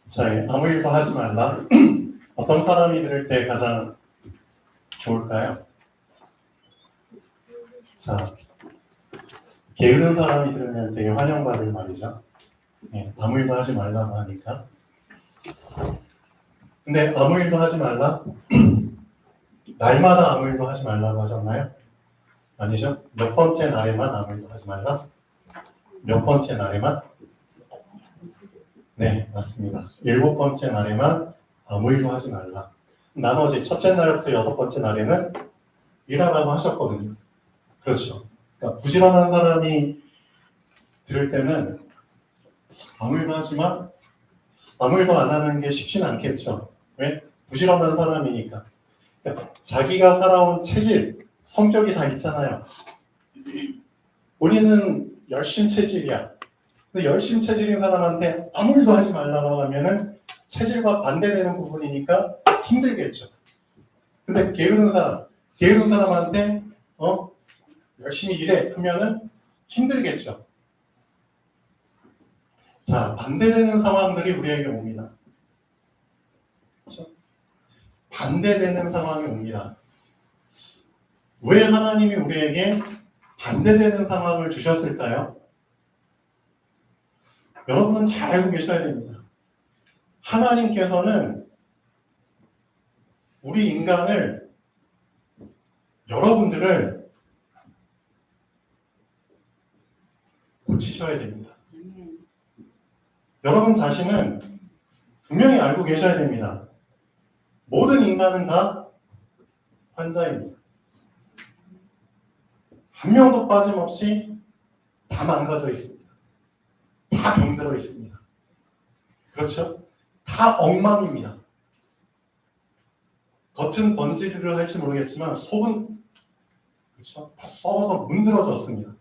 자, 아무 일도 하지 말라. 어떤 사람이 들을 때 가장 좋을까요? 자, 게으른 사람이 들으면 되게 환영받을 말이죠. 네, 아무 일도 하지 말라고 하니까. 근데 아무 일도 하지 말라? 날마다 아무 일도 하지 말라고 하셨나요? 아니죠? 몇 번째 날에만 아무 일도 하지 말라? 몇 번째 날에만? 네, 맞습니다. 7번째 날에만 아무 일도 하지 말라. 나머지 첫째 날부터 6번째 날에는 일하라고 하셨거든요. 그렇죠. 그러니까 부지런한 사람이 들을 때는 아무 일도 하지만 아무 일도 안 하는 게 쉽지는 않겠죠. 왜? 부지런한 사람이니까. 그러니까 자기가 살아온 체질, 성격이 다 있잖아요. 우리는 열심 체질이야. 근데 열심 체질인 사람한테 아무 일도 하지 말라고 하면은 체질과 반대되는 부분이니까 힘들겠죠. 근데 게으른 사람한테 열심히 일해 하면은 힘들겠죠. 자, 반대되는 상황들이 우리에게 옵니다. 그렇죠? 반대되는 상황이 옵니다. 왜 하나님이 우리에게 반대되는 상황을 주셨을까요? 여러분은 잘 알고 계셔야 됩니다. 하나님께서는 우리 인간을, 여러분들을 고치셔야 됩니다. 여러분 자신은 분명히 알고 계셔야 됩니다. 모든 인간은 다 환자입니다. 한 명도 빠짐없이 다 망가져 있습니다. 다 병들어 있습니다. 그렇죠? 다 엉망입니다. 겉은 번지르르 할지 모르겠지만 속은 그렇죠? 다 썩어서 문드러졌습니다.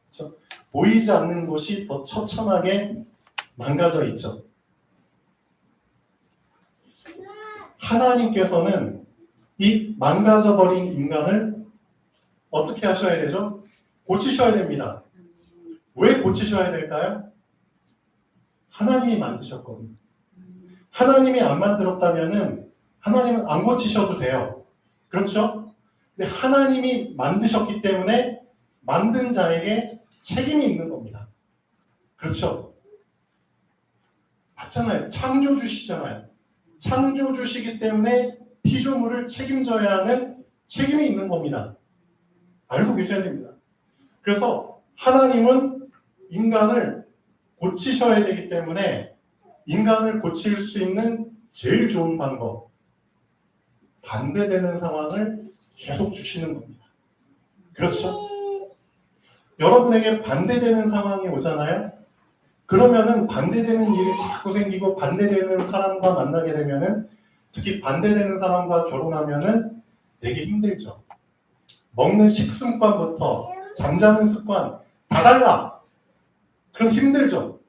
그렇죠? 보이지 않는 곳이 더 처참하게 망가져 있죠. 하나님께서는 이 망가져버린 인간을 어떻게 하셔야 되죠? 고치셔야 됩니다. 왜 고치셔야 될까요? 하나님이 만드셨거든요. 하나님이 안 만들었다면은 하나님은 안 고치셔도 돼요. 그렇죠? 근데 하나님이 만드셨기 때문에 만든 자에게 책임이 있는 겁니다. 그렇죠? 맞잖아요. 창조주시잖아요. 창조주시기 때문에 피조물을 책임져야 하는 책임이 있는 겁니다. 알고 계셔야 됩니다. 그래서 하나님은 인간을 고치셔야 되기 때문에 인간을 고칠 수 있는 제일 좋은 방법, 반대되는 상황을 계속 주시는 겁니다. 그렇죠? 여러분에게 반대되는 상황이 오잖아요? 그러면은 반대되는 일이 자꾸 생기고 반대되는 사람과 만나게 되면은 특히 반대되는 사람과 결혼하면은 되게 힘들죠. 먹는 식습관부터 잠자는 습관 다 달라. 그럼 힘들죠.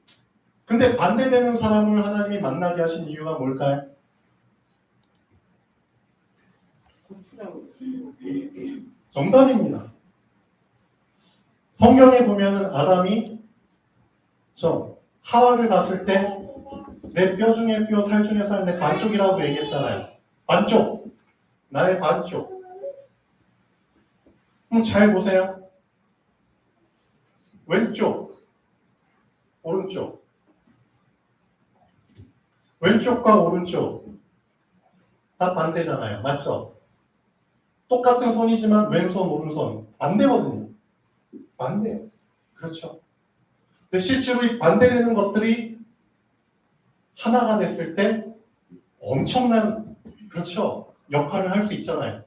근데 반대되는 사람을 하나님이 만나게 하신 이유가 뭘까요? 정답입니다. 성경에 보면은 아담이 하와를 봤을 때 내 뼈 중에 뼈, 살 중에 살, 내 반쪽이라고 얘기했잖아요. 반쪽. 나의 반쪽. 그럼 잘 보세요. 왼쪽, 오른쪽. 왼쪽과 오른쪽 다 반대잖아요. 맞죠? 똑같은 손이지만 왼손, 오른손 반대거든요. 반대예요. 그렇죠? 근데 실제로 이 반대되는 것들이 하나가 됐을 때 엄청난 그렇죠? 역할을 할 수 있잖아요.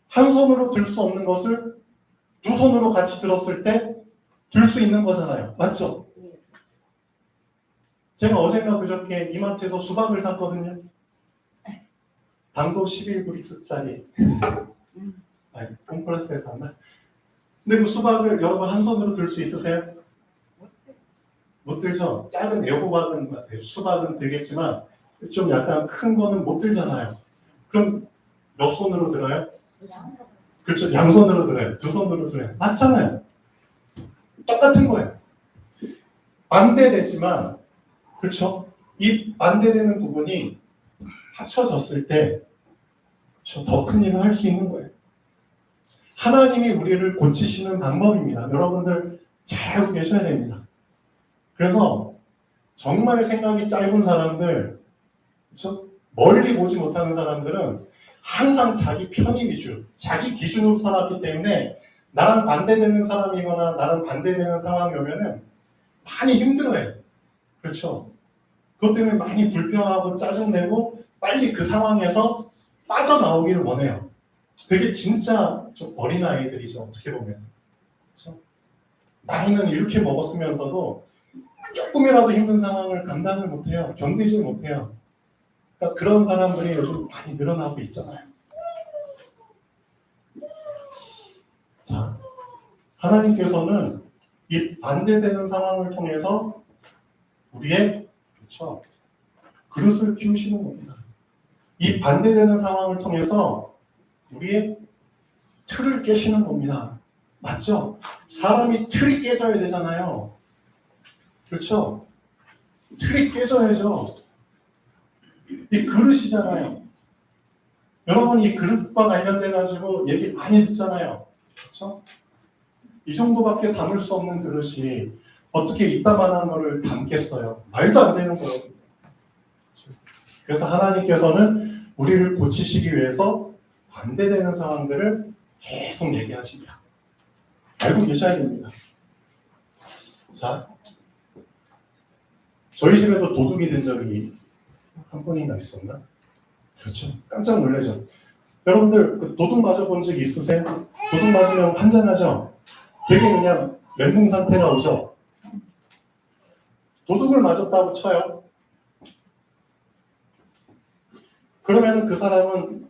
한 손으로 들 수 없는 것을 두 손으로 같이 들었을 때 들 수 있는 거잖아요. 맞죠? 제가 어젠가 그저께 이마트에서 수박을 샀거든요. 당도 11브릭스짜리. 홈플러스에서 샀나? 근데 그 수박을 여러분 한 손으로 들 수 있으세요? 못 들죠? 작은 애호박은 수박은 들겠지만 좀 약간 큰 거는 못 들잖아요. 그럼 몇 손으로 들어요? 그렇죠. 양손으로 들어요. 두 손으로 들어요. 맞잖아요. 똑같은 거예요. 반대되지만 그렇죠? 이 반대되는 부분이 합쳐졌을 때 더 큰 일을 할 수 있는 거예요. 하나님이 우리를 고치시는 방법입니다. 여러분들 잘 알고 계셔야 됩니다. 그래서 정말 생각이 짧은 사람들, 그렇죠? 멀리 보지 못하는 사람들은 항상 자기 편의 위주, 자기 기준으로 살았기 때문에 나랑 반대되는 사람이거나 나랑 반대되는 상황이 오면은 많이 힘들어요. 그렇죠? 그것 때문에 많이 불평하고 짜증내고 빨리 그 상황에서 빠져나오기를 원해요. 그게 진짜 좀 어린아이들이죠. 어떻게 보면. 그렇죠? 나이는 이렇게 먹었으면서도 조금이라도 힘든 상황을 감당을 못해요. 견디질 못해요. 그러니까 그런 사람들이 요즘 많이 늘어나고 있잖아요. 자, 하나님께서는 이 반대되는 상황을 통해서 우리의 그렇죠? 그릇을 키우시는 겁니다. 이 반대되는 상황을 통해서 우리의 틀을 깨시는 겁니다. 맞죠? 사람이 틀이 깨져야 되잖아요. 그렇죠? 틀이 깨져야죠. 이 그릇이잖아요. 여러분 이 그릇과 관련돼 가지고 얘기 많이 듣잖아요. 그렇죠? 이 정도밖에 담을 수 없는 그릇이 어떻게 이따만한 거를 담겠어요? 말도 안 되는 거예요. 그래서 하나님께서는 우리를 고치시기 위해서 반대되는 상황들을 계속 얘기하십니다. 알고 계셔야 됩니다. 자, 저희 집에도 도둑이 된 적이 한 번인가 있었나? 그렇죠. 깜짝 놀라죠. 여러분들 그 도둑 맞아본 적 있으세요? 도둑 맞으면 환장하죠? 되게 그냥 멘붕 상태가 오죠? 도둑을 맞았다고 쳐요. 그러면 그 사람은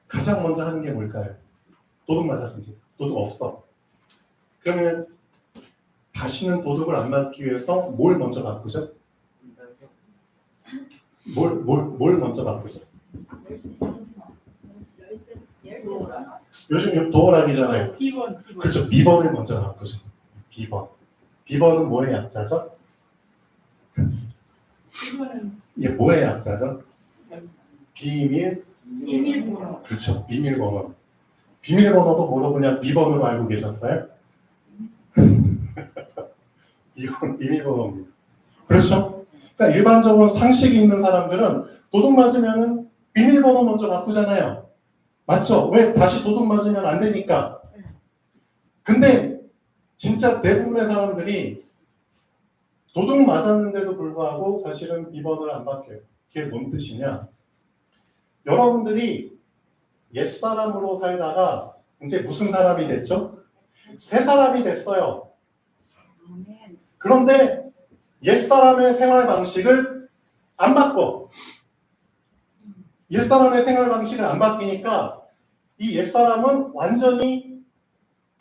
가장 먼저 하는 게 뭘까요? 도둑 맞았으니까. 도둑 없어. 그러면 다시는 도둑을 안 맞기 위해서 뭘 먼저 바꾸죠? 뭘 먼저 바꾸죠? 요즘 도어락이잖아요. 비번. 그렇죠. 비번을 먼저 바꾸죠. 비번. 비번은 뭐의 약자죠? 비번은 이게 뭐의 약자죠? 비밀번호. 그렇죠. 비밀번호. 비밀번호도 뭐로 그냥 비번으로 알고 계셨어요? 이건 비밀번호입니다. 그렇죠? 그러니까 일반적으로 상식이 있는 사람들은 도둑 맞으면은 비밀번호 먼저 바꾸잖아요. 맞죠? 왜? 다시 도둑 맞으면 안 되니까. 근데 진짜 대부분의 사람들이 도둑 맞았는데도 불구하고 사실은 비번을 안 바뀌어요. 그게 뭔 뜻이냐? 여러분들이 옛사람으로 살다가 이제 무슨 사람이 됐죠? 새 사람이 됐어요. 그런데 옛사람의 생활 방식을 안 바꿔. 옛사람의 생활 방식을 안 바뀌니까 이 옛사람은 완전히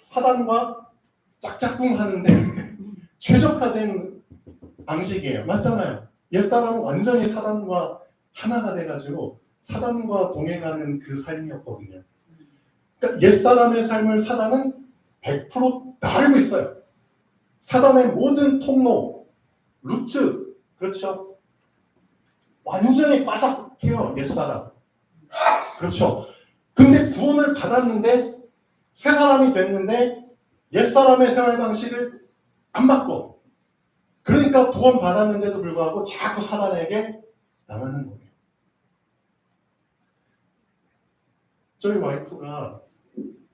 사단과 짝짝꿍 하는데 최적화된 방식이에요. 맞잖아요. 옛사람은 완전히 사단과 하나가 돼가지고 사단과 동행하는 그 삶이었거든요. 그러니까 옛사람의 삶을 사단은 100% 다 알고 있어요. 사단의 모든 통로, 루트, 그렇죠? 완전히 빠삭해요, 옛사람. 그렇죠? 근데 구원을 받았는데, 새 사람이 됐는데, 옛사람의 생활 방식을 안 바꿔. 그러니까 구원 받았는데도 불구하고 자꾸 사단에게 나가는 거예요. 저희 와이프가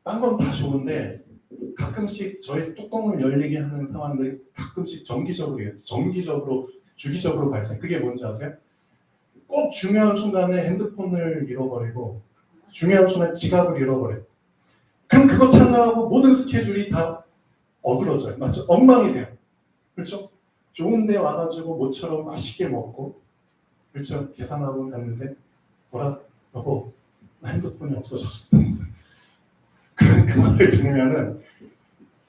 딴 건 다 좋은데 가끔씩 저의 뚜껑을 열리게 하는 상황들이 가끔씩 정기적으로 주기적으로 발생. 그게 뭔지 아세요? 꼭 중요한 순간에 핸드폰을 잃어버리고 중요한 순간에 지갑을 잃어버려요. 그럼 그거 찾느라고 모든 스케줄이 다 어그러져요. 맞죠? 엉망이 돼요. 그렇죠? 좋은 데 와가지고 모처럼 맛있게 먹고 그렇죠? 계산하고 갔는데 여보 나 핸드폰이 없어졌어. 그 말을 들으면은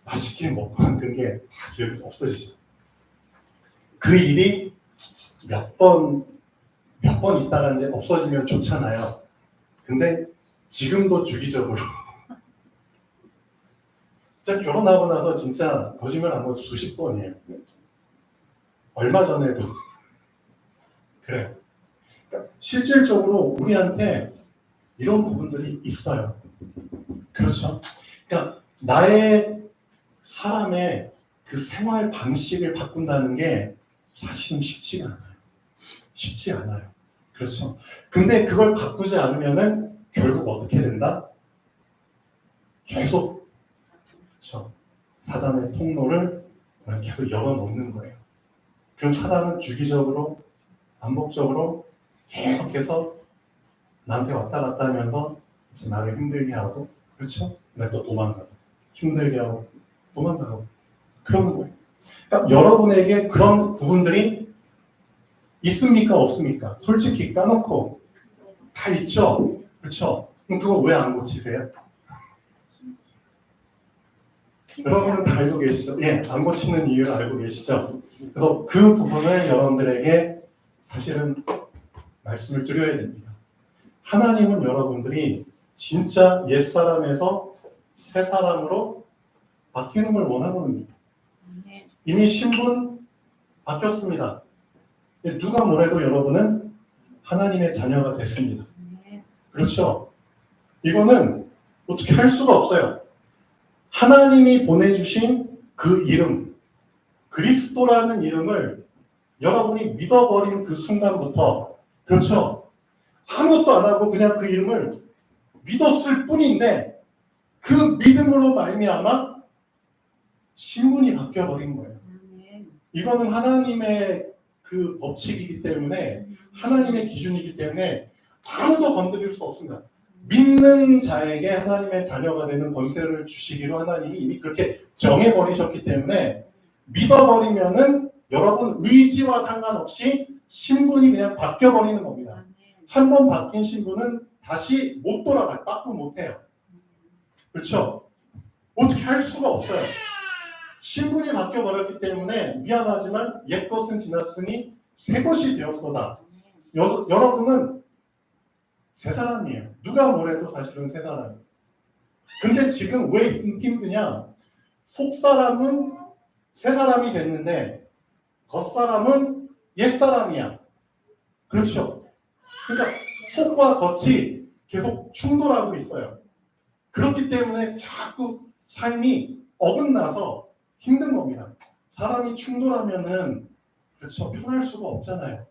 맛있게 먹고 한 게 다 기억이 없어지죠. 그 일이 몇 번 있다가 이제 없어지면 좋잖아요. 근데 지금도 주기적으로 제가 결혼하고 나서 진짜 거짓말 안 하고 수십 번이에요. 얼마 전에도 그래요. 그러니까 실질적으로 우리한테 이런 부분들이 있어요. 그렇죠? 그러니까 나의 사람의 그 생활 방식을 바꾼다는 게 사실은 쉽지가 않아요. 쉽지 않아요. 그렇죠? 근데 그걸 바꾸지 않으면은 결국 어떻게 된다? 계속 그렇죠? 사단의 통로를 계속 열어놓는 거예요. 그럼 사단은 주기적으로 반복적으로 계속해서 나한테 왔다 갔다 하면서 이제 나를 힘들게 하고 그렇죠? 근데 또 도망가고 힘들게 하고 도망가고 그러는 거예요. 그러니까 여러분에게 그런 부분들이 있습니까? 없습니까? 솔직히 까놓고 다 있죠? 그렇죠? 그럼 그거 왜 안 고치세요? 여러분은 다 알고 계시죠? 예, 안 고치는 이유를 알고 계시죠? 그래서 그 부분을 여러분들에게 사실은 말씀을 드려야 됩니다. 하나님은 여러분들이 진짜 옛사람에서 새사람으로 바뀌는 걸 원하거든요. 이미 신분 바뀌었습니다. 누가 뭐래도 여러분은 하나님의 자녀가 됐습니다. 그렇죠? 이거는 어떻게 할 수가 없어요. 하나님이 보내주신 그 이름, 그리스도라는 이름을 여러분이 믿어버린 그 순간부터, 그렇죠? 아무것도 안 하고 그냥 그 이름을 믿었을 뿐인데 그 믿음으로 말미암아 신분이 바뀌어버린 거예요. 이거는 하나님의 그 법칙이기 때문에 하나님의 기준이기 때문에 아무도 건드릴 수 없습니다. 믿는 자에게 하나님의 자녀가 되는 권세를 주시기로 하나님이 이미 그렇게 정해버리셨기 때문에 믿어버리면은 여러분 의지와 상관없이 신분이 그냥 바뀌어버리는 겁니다. 한 번 바뀐 신분은 다시 못 돌아가요. 바꾸 못해요. 그렇죠? 어떻게 할 수가 없어요. 신분이 바뀌어버렸기 때문에 미안하지만 옛것은 지났으니 새것이 되었도다. 여러분은 새 사람이에요. 누가 뭐래도 사실은 새 사람이에요. 근데 지금 왜 힘드냐? 속사람은 새 사람이 됐는데 겉사람은 옛 사람이야. 그렇죠? 그러니까 속과 겉이 계속 충돌하고 있어요. 그렇기 때문에 자꾸 삶이 어긋나서 힘든 겁니다. 사람이 충돌하면은 그렇죠. 편할 수가 없잖아요.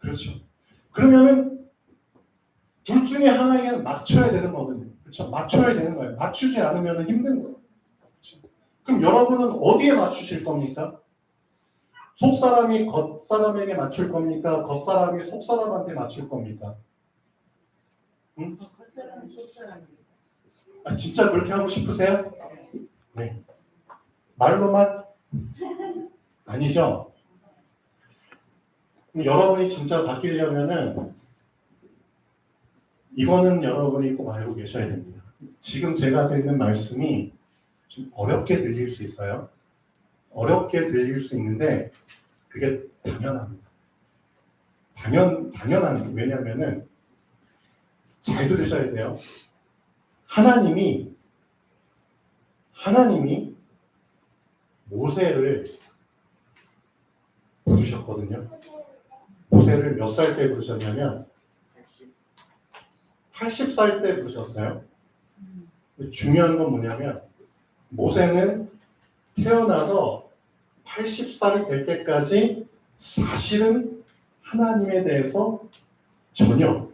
그렇죠. 그러면은 둘 중에 하나에게는 맞춰야 되는 거거든요. 그렇죠. 맞춰야 되는 거예요. 맞추지 않으면 힘든 거예요. 그렇죠? 그럼 여러분은 어디에 맞추실 겁니까? 속사람이 겉사람에게 맞출 겁니까? 겉사람이 속사람한테 맞출 겁니까? 응? 겉사람은 속사람입니다. 아, 진짜 그렇게 하고 싶으세요? 네. 말로만? 아니죠? 그럼 여러분이 진짜 바뀌려면은 이거는 여러분이 꼭 알고 계셔야 됩니다. 지금 제가 드리는 말씀이 좀 어렵게 들릴 수 있어요. 어렵게 들릴 수 있는데 그게 당연합니다. 당연합니다. 왜냐하면은 잘 들으셔야 돼요. 하나님이 모세를 부르셨거든요. 모세를 몇 살 때 부르셨냐면 80살 때 부르셨어요. 중요한 건 뭐냐면 모세는 태어나서 80살이 될 때까지 사실은 하나님에 대해서 전혀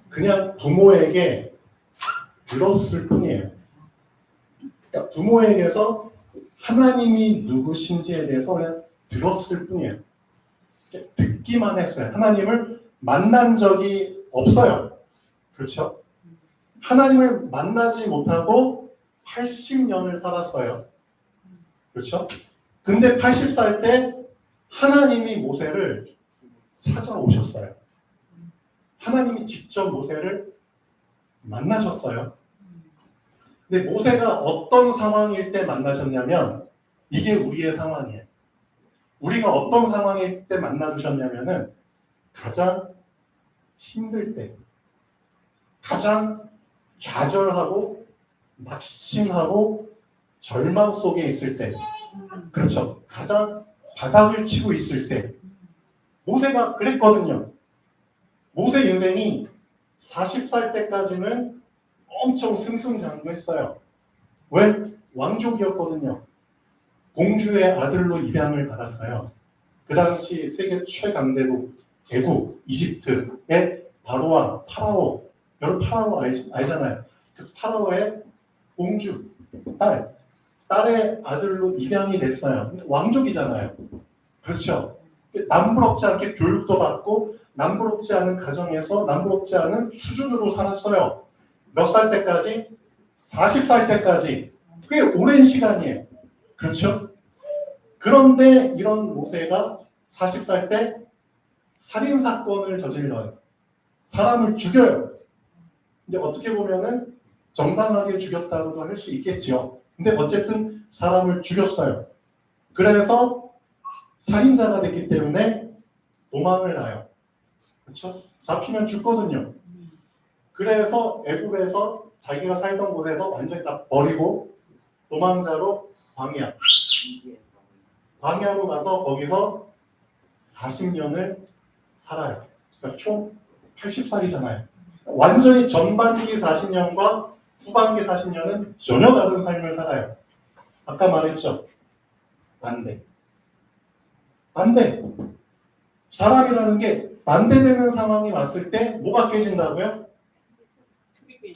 그냥 부모에게 들었을 뿐이에요. 그러니까 부모에게서 하나님이 누구신지에 대해서 그냥 들었을 뿐이에요. 듣기만 했어요. 하나님을 만난 적이 없어요. 그렇죠? 하나님을 만나지 못하고 80년을 살았어요. 그렇죠? 근데 80살 때 하나님이 모세를 찾아오셨어요. 하나님이 직접 모세를 만나셨어요. 근데 모세가 어떤 상황일 때 만나셨냐면 이게 우리의 상황이에요. 우리가 어떤 상황일 때 만나주셨냐면은 가장 힘들 때, 가장 좌절하고 낙심하고 절망 속에 있을 때 그렇죠. 가장 바닥을 치고 있을 때 모세가 그랬거든요. 모세 인생이 40살 때까지는 엄청 승승장구했어요. 왜? 왕족이었거든요. 공주의 아들로 입양을 받았어요. 그 당시 세계 최강대국 애국 이집트의 바로왕 파라오, 여러분 파라오 알잖아요. 그 파라오의 공주 딸의 아들로 입양이 됐어요. 왕족이잖아요. 그렇죠. 남부럽지 않게 교육도 받고 남부럽지 않은 가정에서 남부럽지 않은 수준으로 살았어요. 몇 살 때까지? 40살 때까지. 꽤 오랜 시간이에요. 그렇죠? 그런데 이런 모세가 40살 때 살인사건을 저질러요. 사람을 죽여요. 근데 어떻게 보면은 정당하게 죽였다고도 할 수 있겠지요. 근데 어쨌든 사람을 죽였어요. 그래서 살인자가 됐기 때문에 도망을 가요. 그렇죠? 잡히면 죽거든요. 그래서 애굽에서 자기가 살던 곳에서 완전히 다 버리고 도망자로 광야로 가서 거기서 40년을 살아요. 그러니까 총 80살이잖아요. 완전히 전반기 40년과 후반기 40년은 전혀 다른 삶을 살아요. 아까 말했죠. 반대. 사람이라는 게 반대되는 상황이 왔을 때 뭐가 깨진다고요?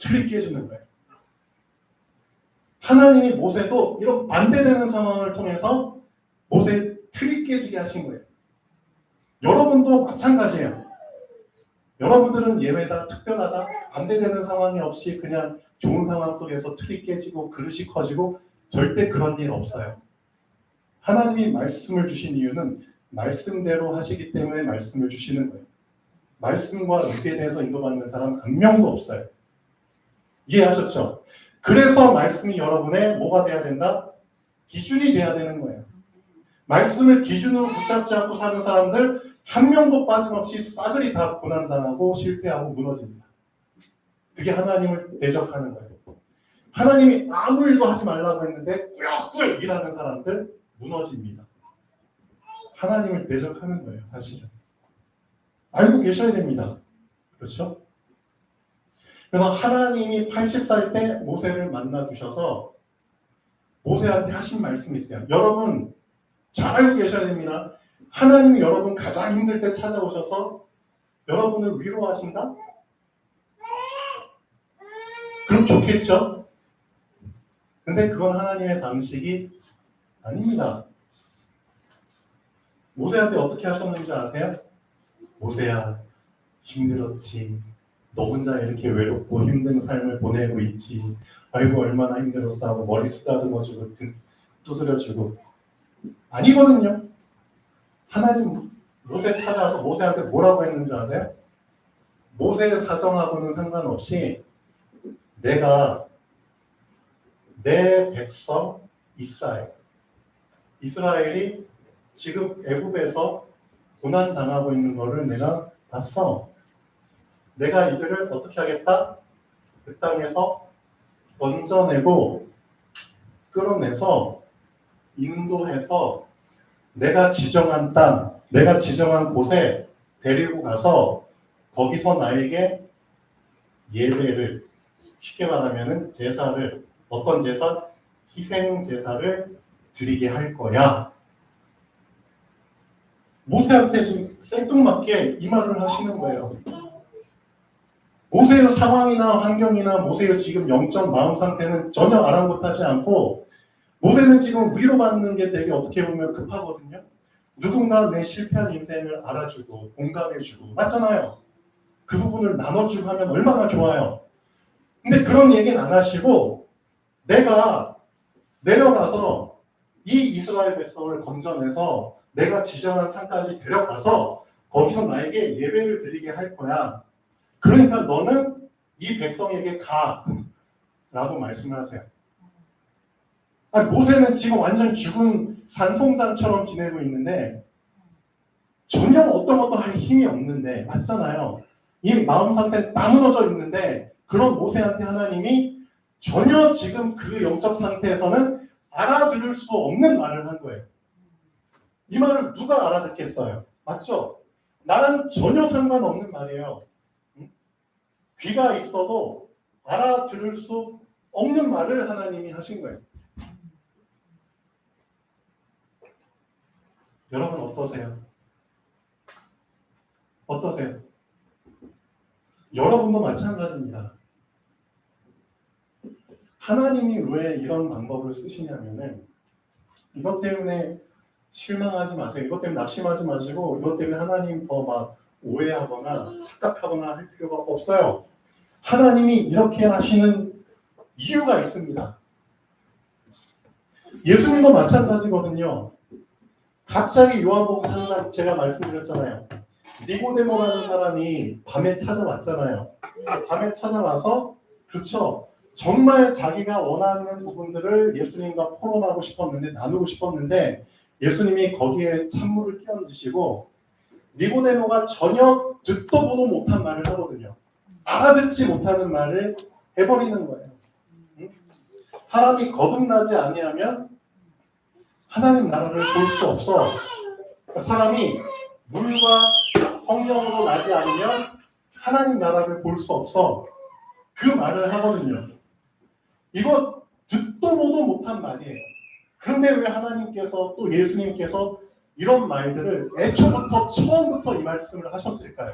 틀이 깨지는 거예요. 하나님이 모세도 이런 반대되는 상황을 통해서 모세의 틀이 깨지게 하신 거예요. 여러분도 마찬가지예요. 여러분들은 예외다, 특별하다, 반대되는 상황이 없이 그냥 좋은 상황 속에서 틀이 깨지고 그릇이 커지고 절대 그런 일 없어요. 하나님이 말씀을 주신 이유는 말씀대로 하시기 때문에 말씀을 주시는 거예요. 말씀과 의에 대해서 인도받는 사람 한 명도 없어요. 이해하셨죠? 그래서 말씀이 여러분의 뭐가 돼야 된다? 기준이 돼야 되는 거예요. 말씀을 기준으로 붙잡지 않고 사는 사람들 한 명도 빠짐없이 싸그리 다 고난당하고 실패하고 무너집니다. 그게 하나님을 대적하는 거예요. 하나님이 아무 일도 하지 말라고 했는데 꾸역꾸역 일하는 사람들 무너집니다. 하나님을 대적하는 거예요, 사실은. 알고 계셔야 됩니다. 그렇죠? 그래서 하나님이 80살 때 모세를 만나 주셔서 모세한테 하신 말씀이 있어요. 여러분 잘 알고 계셔야 됩니다. 하나님이 여러분 가장 힘들 때 찾아오셔서 여러분을 위로하신다? 그럼 좋겠죠? 근데 그건 하나님의 방식이 아닙니다. 모세한테 어떻게 하셨는지 아세요? 모세야, 힘들었지. 너 혼자 이렇게 외롭고 힘든 삶을 보내고 있지. 아이고 얼마나 힘들었어 하고 머리 쓰다듬어주고 등 두드려주고. 아니거든요. 하나님 모세 찾아와서 모세한테 뭐라고 했는지 아세요? 모세의 사정하고는 상관없이 내가 내 백성 이스라엘이 지금 애굽에서 고난당하고 있는 거를 내가 봤어. 내가 이들을 어떻게 하겠다? 그 땅에서 건져내고 끌어내서 인도해서 내가 지정한 땅, 내가 지정한 곳에 데리고 가서 거기서 나에게 예배를, 쉽게 말하면 제사를, 어떤 제사? 희생 제사를 드리게 할 거야. 모세한테 지금 생뚱맞게 이 말을 하시는 거예요. 모세의 상황이나 환경이나 모세의 지금 영적 마음 상태는 전혀 아랑곳하지 않고 모세는 지금 위로받는 게 되게 어떻게 보면 급하거든요. 누군가 내 실패한 인생을 알아주고 공감해주고 맞잖아요. 그 부분을 나눠주고 하면 얼마나 좋아요. 근데 그런 얘기는 안 하시고 내가 내려가서 이 이스라엘 백성을 건져내서 내가 지정한 산까지 데려가서 거기서 나에게 예배를 드리게 할 거야. 그러니까 너는 이 백성에게 가 라고 말씀을 하세요. 아니, 모세는 지금 완전 죽은 산송장처럼 지내고 있는데 전혀 어떠할 힘이 없는데 맞잖아요. 이 마음 상태는 다 무너져 있는데 그런 모세한테 하나님이 전혀 지금 그 영적 상태에서는 알아들을 수 없는 말을 한 거예요. 이 말을 누가 알아듣겠어요? 맞죠? 나랑 전혀 상관없는 말이에요. 응? 귀가 있어도 알아들을 수 없는 말을 하나님이 하신 거예요. 여러분 어떠세요? 어떠세요? 여러분도 마찬가지입니다. 하나님이 왜 이런 방법을 쓰시냐면은 이것 때문에 실망하지 마세요. 이것 때문에 낙심하지 마시고 이것 때문에 하나님 더 막 오해하거나 착각하거나 할 필요가 없어요. 하나님이 이렇게 하시는 이유가 있습니다. 예수님도 마찬가지거든요. 갑자기 요한복음 항상 제가 말씀드렸잖아요. 니고데모라는 사람이 밤에 찾아왔잖아요. 밤에 찾아와서 그렇죠. 정말 자기가 원하는 부분들을 예수님과 포럼하고 싶었는데 나누고 싶었는데 예수님이 거기에 찬물을 끼얹으시고 니고데모가 전혀 듣도 보도 못한 말을 하거든요. 알아듣지 못하는 말을 해버리는 거예요. 사람이 거듭나지 아니하면 하나님 나라를 볼 수 없어. 사람이 물과 성령으로 나지 않으면 하나님 나라를 볼 수 없어. 그 말을 하거든요. 이거 듣도 보도 못한 말이에요. 그런데 왜 하나님께서 또 예수님께서 이런 말들을 애초부터 처음부터 이 말씀을 하셨을까요?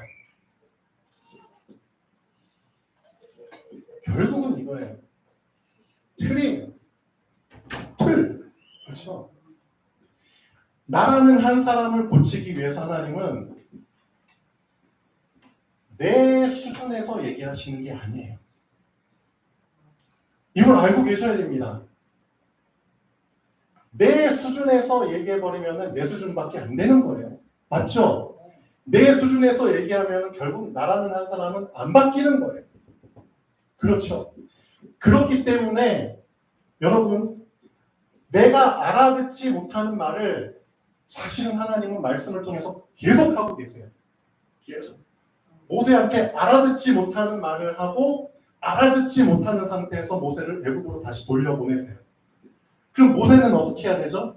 결국은 이거예요. 틀이에요. 틀. 그렇죠? 나라는 한 사람을 고치기 위해서 하나님은 내 수준에서 얘기하시는 게 아니에요. 이걸 알고 계셔야 됩니다. 내 수준에서 얘기해버리면 내 수준밖에 안 되는 거예요. 맞죠? 내 수준에서 얘기하면 결국 나라는 한 사람은 안 바뀌는 거예요. 그렇죠? 그렇기 때문에 여러분 내가 알아듣지 못하는 말을 사실은 하나님은 말씀을 통해서 계속하고 계세요. 계속. 모세한테 알아듣지 못하는 말을 하고 알아듣지 못하는 상태에서 모세를 애굽으로 다시 돌려보내세요. 그럼 모세는 어떻게 해야 되죠?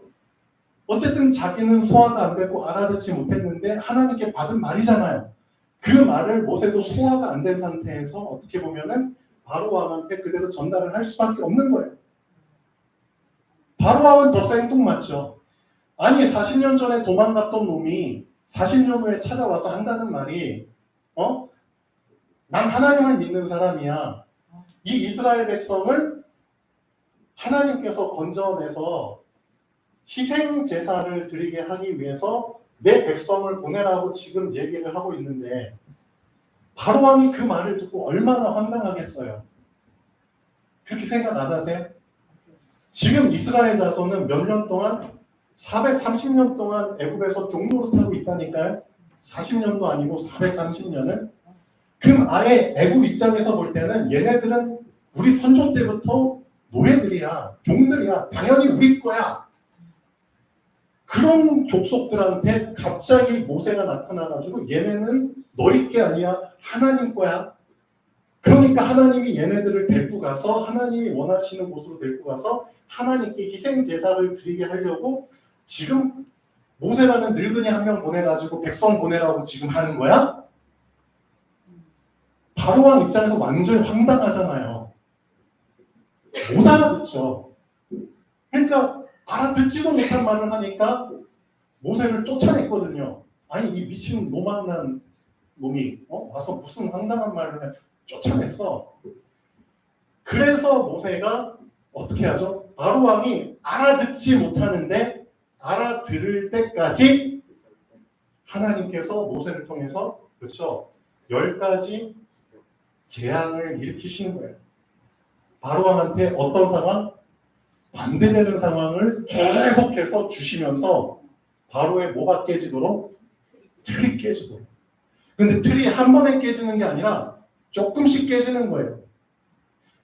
어쨌든 자기는 소화가 안 되고 알아듣지 못했는데 하나님께 받은 말이잖아요. 그 말을 모세도 소화가 안 된 상태에서 어떻게 보면은 바로 왕한테 그대로 전달을 할 수밖에 없는 거예요. 바로 왕은 더 생뚱맞죠. 아니 40년 전에 도망갔던 놈이 40년 후에 찾아와서 한다는 말이 난 하나님을 믿는 사람이야. 이 이스라엘 백성을 하나님께서 건져내서 희생 제사를 드리게 하기 위해서 내 백성을 보내라고 지금 얘기를 하고 있는데 바로 왕이 그 말을 듣고 얼마나 황당하겠어요. 그렇게 생각 안 하세요? 지금 이스라엘 자손은 몇 년 동안 430년 동안 애굽에서 종노릇하고 있다니까요. 40년도 아니고 430년을. 그럼 아예 애굽 입장에서 볼 때는 얘네들은 우리 선조 때부터 노예들이야, 종들이야, 당연히 우리 거야. 그런 족속들한테 갑자기 모세가 나타나가지고 얘네는 너희 게 아니야, 하나님 거야. 그러니까 하나님이 얘네들을 데리고 가서 하나님이 원하시는 곳으로 데리고 가서 하나님께 희생 제사를 드리게 하려고 지금 모세라는 늙은이 한 명 보내가지고 백성 보내라고 지금 하는 거야? 바로왕 입장에서 완전히 황당하잖아요. 못 알아듣죠. 그러니까 알아듣지도 못한 말을 하니까 모세를 쫓아냈거든요. 아니 이 미친 노망난 놈이 와서 무슨 황당한 말을 해. 쫓아냈어. 그래서 모세가 어떻게 하죠? 바로왕이 알아듣지 못하는데 알아들을 때까지 하나님께서 모세를 통해서 그렇죠 10가지 재앙을 일으키시는 거예요. 바로왕한테 어떤 상황? 반대되는 상황을 계속해서 주시면서 바로의 뭐가 깨지도록? 틀이 깨지도록. 근데 틀이 한 번에 깨지는 게 아니라 조금씩 깨지는 거예요.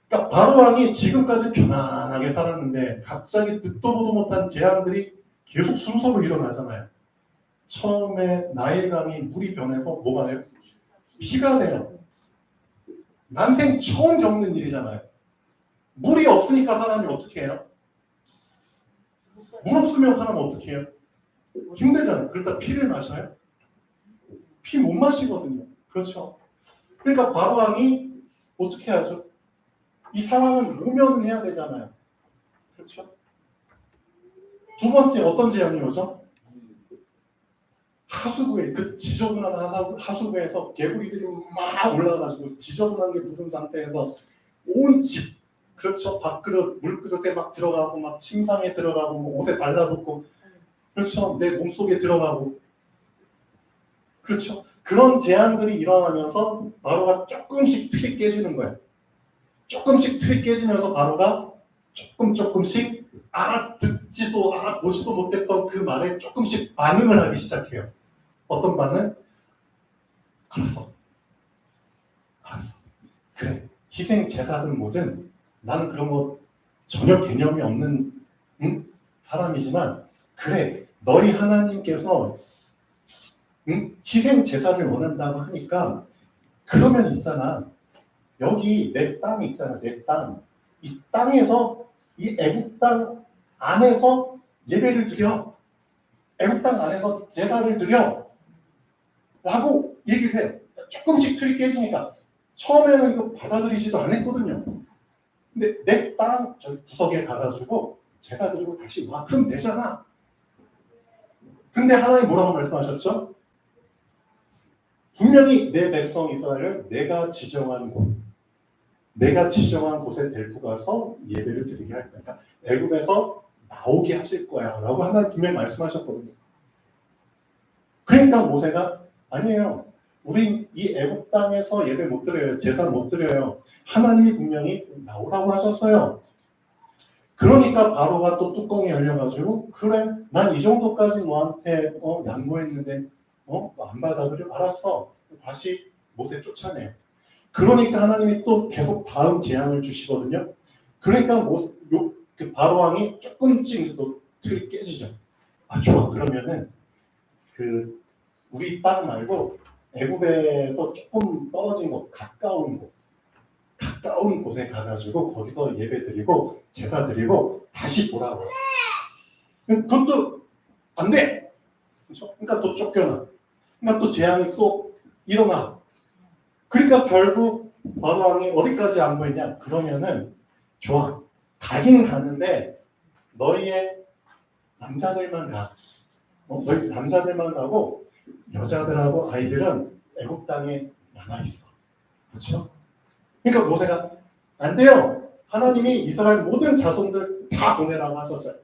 그러니까 바로왕이 지금까지 편안하게 살았는데 갑자기 듣도 보도 못한 재앙들이 계속 순서로 일어나잖아요. 처음에 나일강이 물이 변해서 뭐가 돼요? 피가 돼요. 난생 처음 겪는 일이잖아요. 물이 없으니까 사람이 어떻게 해요? 물 없으면 사람 어떻게 해요? 힘들잖아요. 그러다 피를 마셔요? 피 못 마시거든요. 그렇죠? 그러니까 바로왕이 어떻게 하죠? 이 상황은 모면해야 되잖아요. 그렇죠? 두 번째 어떤 재앙이 오죠? 하수구에 그 지저분한 하수구에서 개구리들이 막 올라가가지고 지저분한 게 묻은 상태에서 온 집, 그렇죠? 밥그릇, 물그릇에 막 들어가고 막 침상에 들어가고 뭐 옷에 달라붙고, 그렇죠? 내 몸속에 들어가고, 그렇죠? 그런 재앙들이 일어나면서 바로가 조금씩 틀이 깨지는 거예요. 조금씩 틀이 깨지면서 바로가 조금씩 알아듣지도 알아보지도 못했던 그 말에 조금씩 반응을 하기 시작해요. 어떤 반응? 알았어. 그래. 희생 제사든 뭐든 나는 그런 거 전혀 개념이 없는 사람이지만 그래. 너희 하나님께서 희생 제사를 원한다고 하니까 그러면 있잖아. 여기 내 땅이 있잖아. 내 땅. 이 땅에서 이 애국 땅 안에서 예배를 드려. 애국 땅 안에서 제사를 드려. 라고 얘기를 해요. 조금씩 틀이 깨지니까 처음에는 이거 받아들이지도 않았거든요. 근데 내 땅 저 구석에 가가지고 제사 드리고 다시 와. 그럼 되잖아. 근데 하나님 뭐라고 말씀하셨죠? 분명히 내 백성 이스라엘을 내가 지정한 곳에 데리고 가서 예배를 드리게 할 거야. 그러니까 애굽에서 나오게 하실 거야 라고 하나님 분명히 말씀하셨거든요. 그러니까 모세가 아니에요. 우리 이 애굽 땅에서 예배 못 드려요. 제사 못 드려요. 하나님이 분명히 나오라고 하셨어요. 그러니까 바로가 또 뚜껑이 열려가지고 그래 난 이 정도까지 너한테 양보했는데 안 받아들여? 알았어. 다시 모세 쫓아내요. 그러니까 하나님이 또 계속 다음 재앙을 주시거든요. 그러니까 그 바로왕이 조금씩 또 틀이 깨지죠. 아 좋아. 그러면은 그 우리 땅 말고 애굽에서 조금 떨어진 곳, 가까운 곳에 가가지고 거기서 예배 드리고 제사 드리고 다시 돌아와. 그것도 안 돼. 그렇죠? 그러니까 또 쫓겨나. 그러니까 또 재앙이 또 일어나. 그러니까 결국 바로왕이 어디까지 양보했냐? 그러면은 좋아. 가긴 가는데 너희의 남자들만 가. 너희 남자들만 가고 여자들하고 아이들은 애국 땅에 남아 있어. 그렇죠? 그러니까 모세가 안 돼요. 하나님이 이스라엘 모든 자손들 다 보내라고 하셨어요.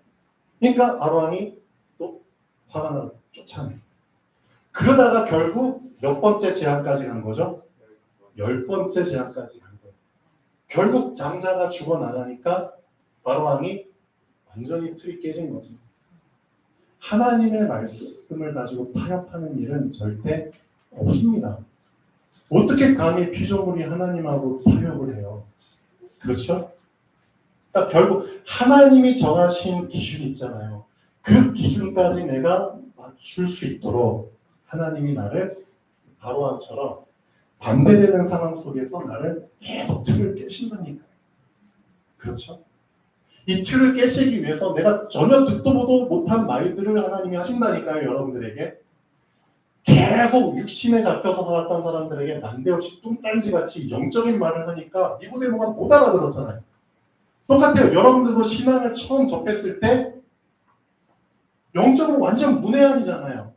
그러니까 바로왕이 또 화가 나서 쫓아내. 그러다가 결국 몇 번째 재앙까지 간 거죠? 10번째 재앙까지 간 거예요. 결국 장자가 죽어나가니까 바로왕이 완전히 틀이 깨진 거죠. 하나님의 말씀을 가지고 타협하는 일은 절대 없습니다. 어떻게 감히 피조물이 하나님하고 타협을 해요? 그렇죠? 그러니까 결국 하나님이 정하신 기준이 있잖아요. 그 기준까지 내가 맞출 수 있도록 하나님이 나를 바로왕처럼 반대되는 상황 속에서 나를 계속 틀을 깨신다니까요. 그렇죠? 이 틀을 깨시기 위해서 내가 전혀 듣도 보도 못한 말들을 하나님이 하신다니까요. 여러분들에게. 계속 육신에 잡혀서 살았던 사람들에게 난데없이 뚱딴지같이 영적인 말을 하니까 니고데모가 못 알아들었잖아요. 똑같아요. 여러분들도 신앙을 처음 접했을 때 영적으로 완전 문외한이잖아요.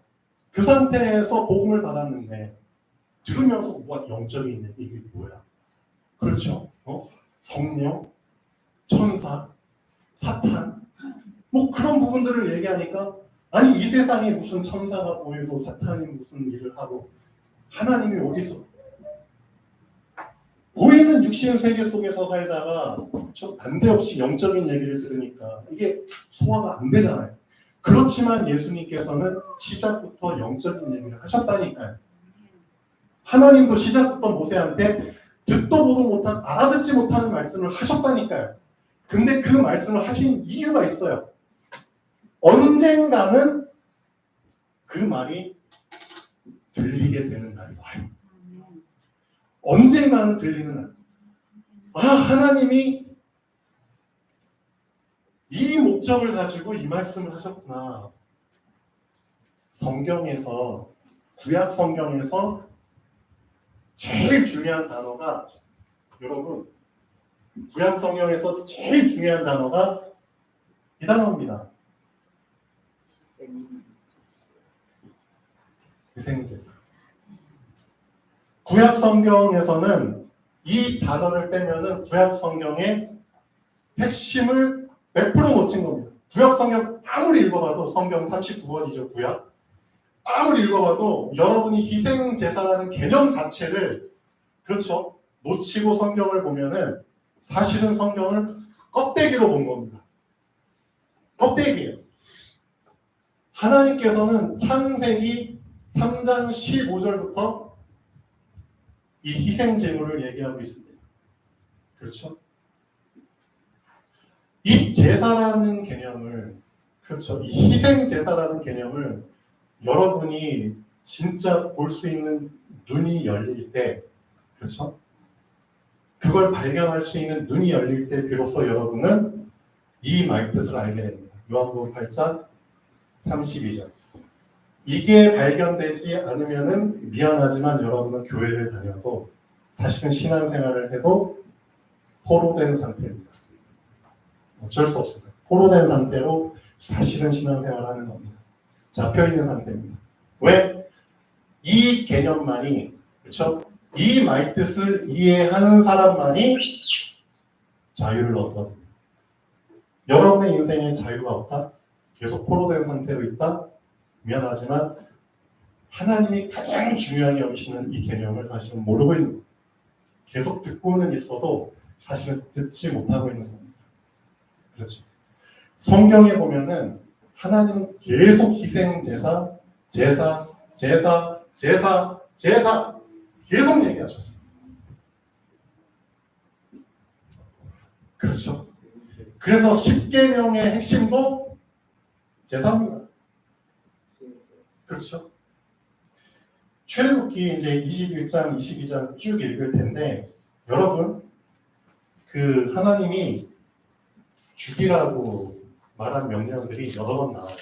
그 상태에서 복음을 받았는데 들으면서 뭐가 영적인 이게 뭐야? 그렇죠? 성령, 천사, 사탄 뭐 그런 부분들을 얘기하니까 아니 이 세상에 무슨 천사가 보이고 사탄이 무슨 일을 하고 하나님이 어디서 보이는 육신 세계 속에서 살다가 좀 난데없이 영적인 얘기를 들으니까 이게 소화가 안 되잖아요. 그렇지만 예수님께서는 시작부터 영적인 얘기를 하셨다니까요. 하나님도 시작부터 모세한테 듣도 보도 못한 알아듣지 못하는 말씀을 하셨다니까요. 근데 그 말씀을 하신 이유가 있어요. 언젠가는 그 말이 들리게 되는 날이 와요. 언젠가는 들리는 날. 아, 하나님이 이 목적을 가지고 이 말씀을 하셨구나. 성경에서, 구약 성경에서 제일 중요한 단어가, 여러분, 구약 성경에서 제일 중요한 단어가 이 단어입니다. 희생제사. 구약 성경에서는 이 단어를 빼면은 구약 성경의 핵심을 100% 놓친 겁니다. 구약 성경 아무리 읽어봐도, 성경 39권이죠, 구약. 아무리 읽어봐도 여러분이 희생제사라는 개념 자체를, 그렇죠, 놓치고 성경을 보면은 사실은 성경을 껍데기로 본 겁니다. 껍데기예요. 하나님께서는 창세기 3장 15절부터 이 희생제물을 얘기하고 있습니다. 그렇죠? 이 제사라는 개념을, 그렇죠, 이 희생제사라는 개념을 여러분이 진짜 볼 수 있는 눈이 열릴 때, 그렇죠? 그걸 발견할 수 있는 눈이 열릴 때 비로소 여러분은 이 말뜻을 알게 됩니다. 요한복음 8장 32절. 이게 발견되지 않으면은 미안하지만 여러분은 교회를 다녀도 사실은 신앙생활을 해도 포로된 상태입니다. 어쩔 수 없습니다. 포로된 상태로 사실은 신앙생활을 하는 겁니다. 잡혀있는 상태입니다. 왜? 이 개념만이, 그렇죠? 이 말뜻을 이해하는 사람만이 자유를 얻거든요. 여러분의 인생에 자유가 없다? 계속 포로된 상태로 있다? 미안하지만 하나님이 가장 중요하게 여기시는 이 개념을 사실은 모르고 있는 겁니다. 계속 듣고는 있어도 사실은 듣지 못하고 있는 겁니다. 그렇죠. 성경에 보면은 하나님은 계속 희생제사, 제사 계속 얘기하셨어요. 그렇죠. 그래서 10계명의 핵심도 제사입니다. 그렇죠. 출애굽기 이제 21장, 22장 쭉 읽을 텐데, 여러분, 그 하나님이 죽이라고 말한 명령들이 여러 번 나와요.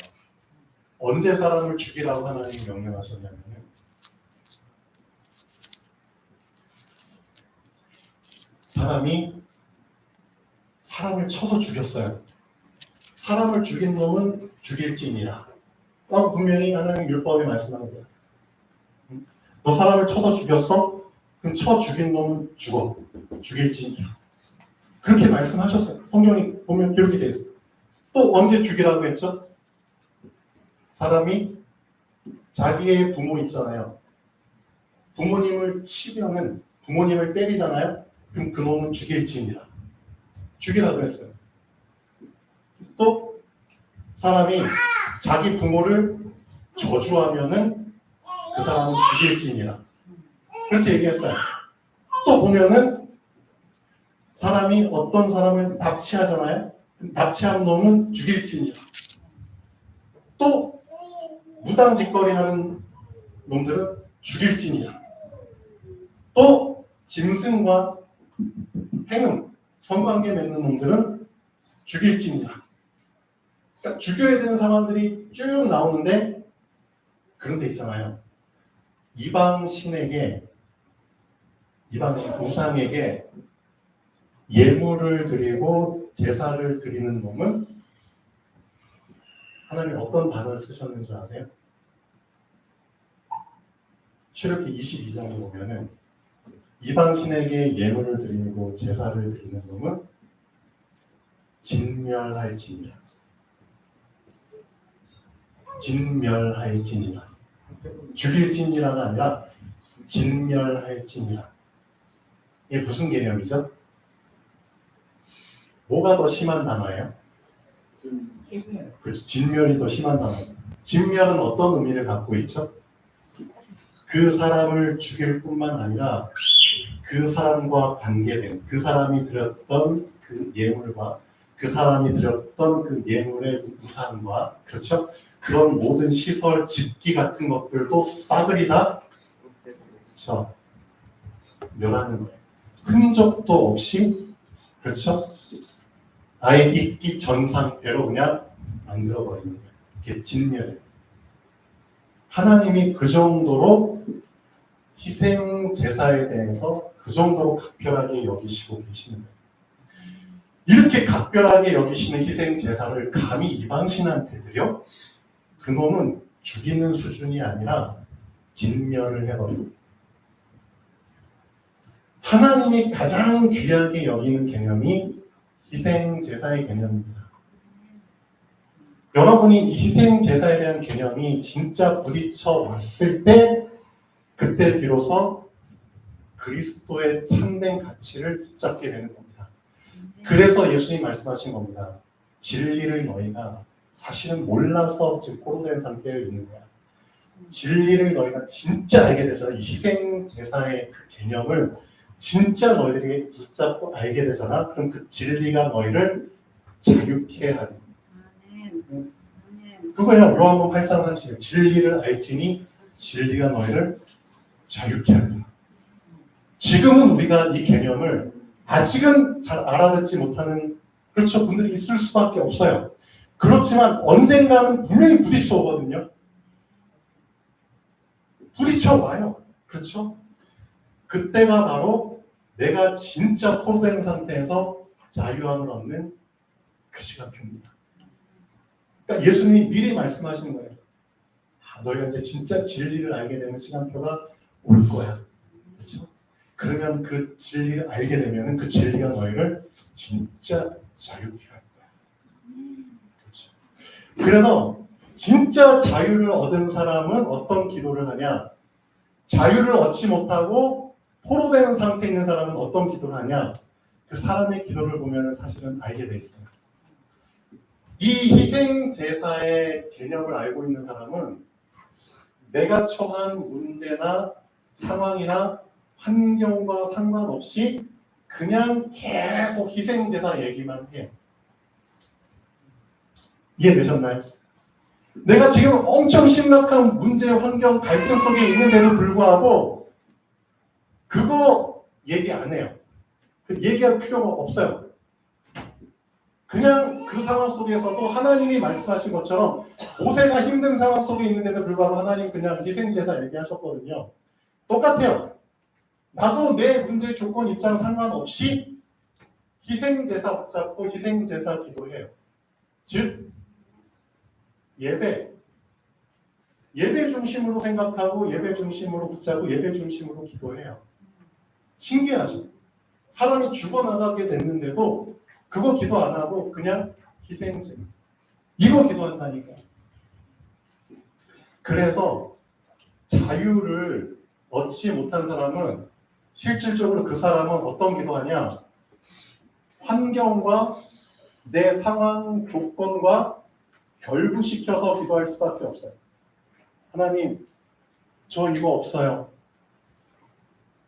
언제 사람을 죽이라고 하나님이 명령하셨냐면, 사람이 사람을 쳐서 죽였어요. 사람을 죽인 놈은 죽일지니라. 분명히 하나님 율법에 말씀하는 거예요. 너 사람을 쳐서 죽였어? 그럼 쳐 죽인 놈은 죽어. 죽일지니라. 그렇게 말씀하셨어요. 성경이 보면 기록이 되어 있어요. 또 언제 죽이라고 했죠? 사람이 자기의 부모 있잖아요. 부모님을 치면은, 부모님을 때리잖아요. 그럼 그 놈은 죽일지니라. 죽이라고 했어요. 또 사람이 자기 부모를 저주하면은 그 사람은 죽일지니라. 그렇게 얘기했어요. 또 보면은 사람이 어떤 사람을 납치하잖아요. 납치한 놈은 죽일지니라. 또 무당짓거리하는 놈들은 죽일지니라. 또 짐승과 행음, 성관계 맺는 놈들은 죽일지니라. 그러니까 죽여야 되는 사람들이 쭉 나오는데, 그런 데 있잖아요. 이방 신에게, 이방 우상에게 예물을 드리고 제사를 드리는 놈은 하나님 어떤 단어를 쓰셨는 줄 아세요? 출애굽기 22장에 보면은 이방 신에게 예물을 드리고 제사를 드리는 놈은 진멸할지니라. 진멸할지니라. 죽일지니라가 아니라 진멸할지니라. 이게 무슨 개념이죠? 뭐가 더 심한 단어예요? 그렇죠. 진멸이 더 심한 단어죠. 진멸은 어떤 의미를 갖고 있죠? 그 사람을 죽일 뿐만 아니라 그 사람과 관계된, 그 사람이 드렸던 그 예물과 그 사람이 드렸던 그 예물의 우상과, 그렇죠? 그런 모든 시설, 집기 같은 것들도 싸그리 다, 그렇죠, 멸하는 거예요. 흔적도 없이, 그렇죠, 아예 있기 전 상태로 그냥 만들어버리는 거예요. 이게 진멸이에요. 하나님이 그 정도로 희생 제사에 대해서 그 정도로 각별하게 여기시고 계시는 거예요. 이렇게 각별하게 여기시는 희생 제사를 감히 이방신한테 드려? 그놈은 죽이는 수준이 아니라 진멸을 해버리고 하나님이 가장 귀하게 여기는 개념이 희생 제사의 개념입니다. 여러분이 이 희생 제사에 대한 개념이 진짜 부딪혀 왔을 때 그때 비로소 그리스도의 참된 가치를 붙잡게 되는 겁니다. 그래서 예수님 말씀하신 겁니다. 진리를 너희가 사실은 몰라서 지금 포로된 상태에 있는 거야. 진리를 너희가 진짜 알게 되잖아. 이 희생 제사의 그 개념을 진짜 너희들이 붙잡고 알게 되잖아. 그럼 그 진리가 너희를 자유케 하는 거야. 그거야. 요한복음 8장 30절. 진리를 알지니 진리가 너희를 자유케 하리라. 지금은 우리가 이 개념을 아직은 잘 알아듣지 못하는 그렇죠 분들이 있을 수밖에 없어요. 그렇지만 언젠가는 분명히 부딪혀 오거든요. 부딪혀 와요. 그렇죠? 그때가 바로 내가 진짜 포로된 상태에서 자유함을 얻는 그 시간표입니다. 그러니까 예수님이 미리 말씀하신 거예요. 너희가 이제 진짜 진리를 알게 되는 시간표가 올 거야. 그렇죠? 그러면 그 진리를 알게 되면 그 진리가 너희를 진짜 자유케 할 거야. 그렇죠? 그래서 진짜 자유를 얻은 사람은 어떤 기도를 하냐? 자유를 얻지 못하고 포로되는 상태에 있는 사람은 어떤 기도를 하냐? 그 사람의 기도를 보면 사실은 알게 돼 있어요. 이 희생 제사의 개념을 알고 있는 사람은 내가 처한 문제나 상황이나 환경과 상관없이 그냥 계속 희생 제사 얘기만 해요. 이해되셨나요? 내가 지금 엄청 심각한 문제, 환경, 갈등 속에 있는데도 불구하고 그거 얘기 안 해요. 그 얘기할 필요가 없어요. 그냥 그 상황 속에서도 하나님이 말씀하신 것처럼 모세가 힘든 상황 속에 있는데도 불구하고 하나님 그냥 희생제사 얘기하셨거든요. 똑같아요. 나도 내 문제, 조건, 입장 상관없이 희생제사 붙잡고 희생제사 기도해요. 즉 예배 중심으로 생각하고 예배 중심으로 붙잡고 예배 중심으로 기도해요. 신기하죠? 사람이 죽어나가게 됐는데도 그거 기도 안 하고 그냥 희생제 이거 기도한다니까. 그래서 자유를 얻지 못한 사람은 실질적으로 그 사람은 어떤 기도하냐? 환경과 내 상황 조건과 결부시켜서 기도할 수밖에 없어요. 하나님, 저 이거 없어요.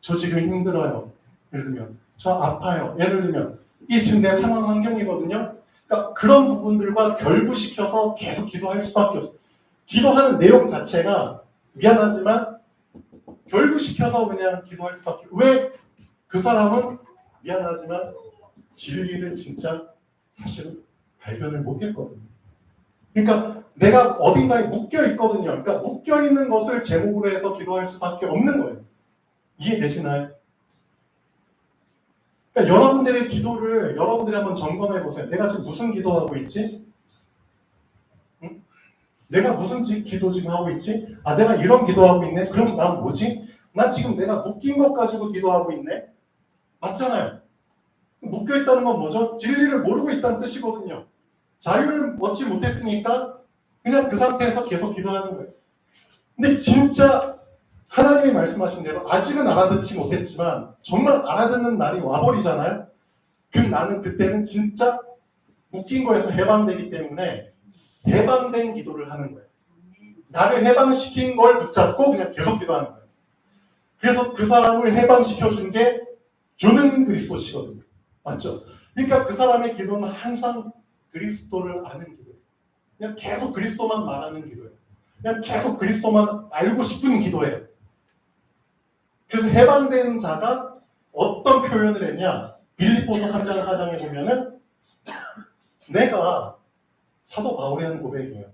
저 지금 힘들어요. 예를 들면 저 아파요. 예를 들면 이게 지금 내 상황 환경이거든요. 그러니까 그런 부분들과 결부시켜서 계속 기도할 수밖에 없어요. 기도하는 내용 자체가 미안하지만 결부시켜서 그냥 기도할 수밖에 없어요. 왜? 그 사람은 미안하지만 진리를 진짜 사실은 발견을 못했거든요. 그러니까 내가 어딘가에 묶여 있거든요. 그러니까 묶여 있는 것을 제목으로 해서 기도할 수밖에 없는 거예요. 이해되시나요? 그러니까 여러분들의 기도를 여러분들이 한번 점검해 보세요. 내가 지금 무슨 기도하고 있지? 응? 내가 무슨 기도 지금 하고 있지? 아, 내가 이런 기도하고 있네? 그럼 난 뭐지? 난 지금 내가 묶인 것 가지고 기도하고 있네? 맞잖아요. 묶여 있다는 건 뭐죠? 진리를 모르고 있다는 뜻이거든요. 자유를 얻지 못했으니까 그냥 그 상태에서 계속 기도하는 거예요. 근데 진짜 하나님이 말씀하신 대로 아직은 알아듣지 못했지만 정말 알아듣는 날이 와버리잖아요. 그럼 나는 그때는 진짜 묶인 거에서 해방되기 때문에 해방된 기도를 하는 거예요. 나를 해방시킨 걸 붙잡고 그냥 계속 기도하는 거예요. 그래서 그 사람을 해방시켜준 게 주는 그리스도시거든요. 맞죠? 그러니까 그 사람의 기도는 항상 그리스도를 아는 기도예요. 그냥 계속 그리스도만 말하는 기도예요. 그냥 계속 그리스도만 알고 싶은 기도예요. 그래서 해방된 자가 어떤 표현을 했냐? 빌립보서 3장 4장에 보면은 내가 사도 바울이 한 고백이에요.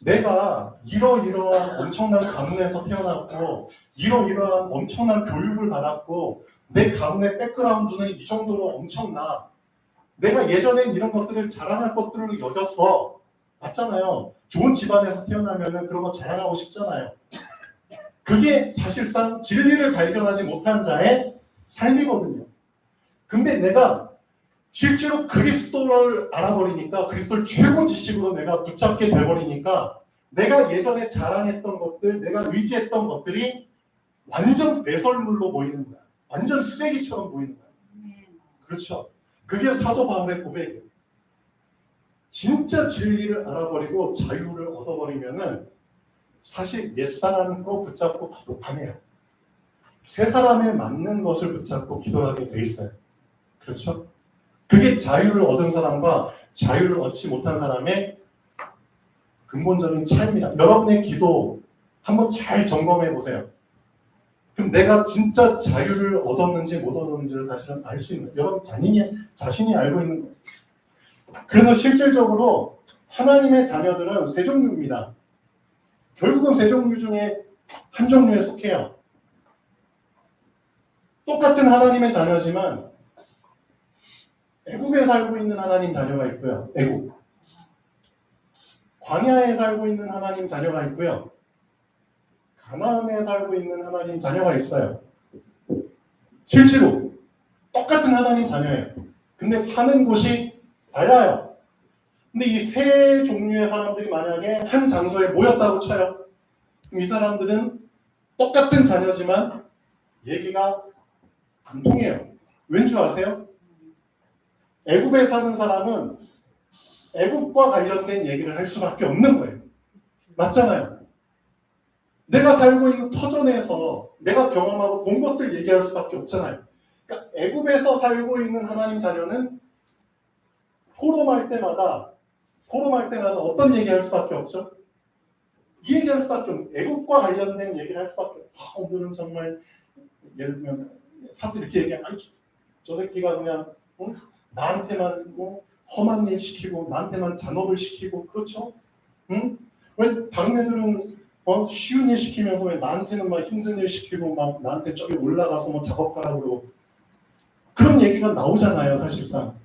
내가 이러이러한 엄청난 가문에서 태어났고 이러이러한 엄청난 교육을 받았고 내 가문의 백그라운드는 이 정도로 엄청나. 내가 예전엔 이런 것들을 자랑할 것들로 여겼어. 맞잖아요. 좋은 집안에서 태어나면은 그런 거 자랑하고 싶잖아요. 그게 사실상 진리를 발견하지 못한 자의 삶이거든요. 근데 내가 실제로 그리스도를 알아버리니까 그리스도를 최고 지식으로 내가 붙잡게 돼버리니까 내가 예전에 자랑했던 것들, 내가 의지했던 것들이 완전 배설물로 보이는 거야. 완전 쓰레기처럼 보이는 거야. 그렇죠. 그게 사도 바울의 고백이에요. 진짜 진리를 알아버리고 자유를 얻어버리면은 사실 옛사람 거 붙잡고 기도 안 해요. 새 사람에 맞는 것을 붙잡고 기도하게 돼 있어요. 그렇죠? 그게 자유를 얻은 사람과 자유를 얻지 못한 사람의 근본적인 차이입니다. 여러분의 기도 한번 잘 점검해 보세요. 그럼 내가 진짜 자유를 얻었는지 못 얻었는지를 사실은 알 수 있는 거예요. 여러분 자신이 알고 있는 거예요. 그래서 실질적으로 하나님의 자녀들은 세 종류입니다. 결국은 세 종류 중에 한 종류에 속해요. 똑같은 하나님의 자녀지만 애국에 살고 있는 하나님 자녀가 있고요. 애국. 광야에 살고 있는 하나님 자녀가 있고요. 가나안에 살고 있는 하나님 자녀가 있어요. 실제로 똑같은 하나님 자녀예요. 근데 사는 곳이 달라요. 근데 이 세 종류의 사람들이 만약에 한 장소에 모였다고 쳐요. 그럼 이 사람들은 똑같은 자녀지만 얘기가 안 통해요. 왠 줄 아세요? 애굽에 사는 사람은 애굽과 관련된 얘기를 할 수밖에 없는 거예요. 맞잖아요. 내가 살고 있는 터전에서 내가 경험하고 본 것들 얘기할 수밖에 없잖아요. 그러니까 애굽에서 살고 있는 하나님 자녀는 포럼할 때마다 어떤 얘기할 수밖에 없죠? 이 얘기할 수밖에 없는 애국과 관련된 얘기를 할 수밖에 없어요. 오늘은 정말 예를 들면 사람들이 이렇게 얘기하면 저 새끼가 그냥 나한테만 험한 일 시키고 나한테만 잔업을 시키고 그렇죠? 응? 왜 다른 애들은 쉬운 일 시키면서 왜 나한테는 막 힘든 일 시키고 막 나한테 저기 올라가서 뭐 작업하라고 그러고 그런 얘기가 나오잖아요. 사실상